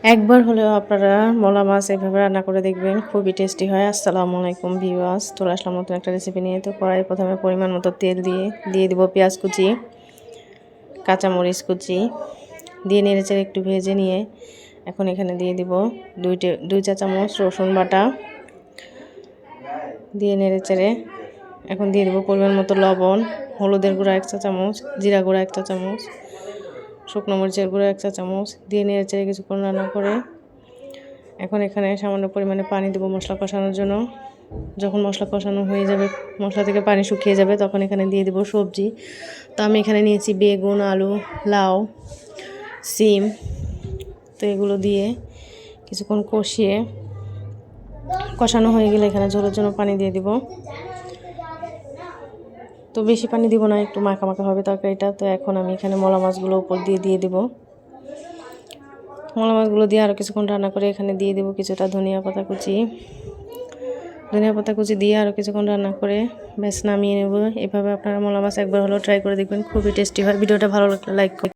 একবার হলেও আপনারা মলা মাছ এভাবে রান্না করে দেখবেন, খুবই টেস্টি হয়। আসসালামু আলাইকুম ভিউয়ার্স, চলে আসলাম নতুন একটা রেসিপি নিয়ে। তো কড়াই প্রথমে পরিমাণ মতো তেল দিয়ে দিব পেঁয়াজ কুচি, কাঁচামরিচ কুচি দিয়ে নেড়েচেড়ে একটু ভেজে নিয়ে এখন এখানে দিয়ে দিব 2 চা চামচ রসুন বাটা দিয়ে নেড়েচেড়ে এখন দিয়ে দিব পরিমাণ মতো লবণ, হলুদের গুঁড়া 1 চা চামচ, জিরা গুঁড়া 1 চা চামচ, শুকনো মরিচের গুঁড়া 1 চা চামচ দিয়ে নেড়েচেড়ে কিছুক্ষণ রান্না করে এখন এখানে সামান্য পরিমাণে পানি দেবো মশলা কষানোর জন্য। যখন মশলা কষানো হয়ে যাবে, মশলা থেকে পানি শুকিয়ে যাবে, তখন এখানে দিয়ে দেবো সবজি। তো আমি এখানে নিয়েছি বেগুন, আলু, লাউ, সিম। তো এগুলো দিয়ে কিছুক্ষণ কষানো হয়ে গেলে এখানে ঝোলের জন্য পানি দিয়ে দিব। তো বেশি পানি দিব না, একটু মাখা মাখা হবে তরকারিটা। তো এখন আমি এখানে মলা মাছগুলো উপর দিয়ে দিব। মলা মাছগুলো দিয়ে আরও কিছুক্ষণ রান্না করে এখানে দিয়ে দেবো কিছুটা ধনিয়া পাতা কুচি দিয়ে আরও কিছুক্ষণ রান্না করে ব্যাস নামিয়ে নেব। এভাবে আপনারা মলা মাছ একবার হলেও ট্রাই করে দেখবেন, খুবই টেস্টি হয়। ভিডিওটা ভালো লাগলে লাইক করুন।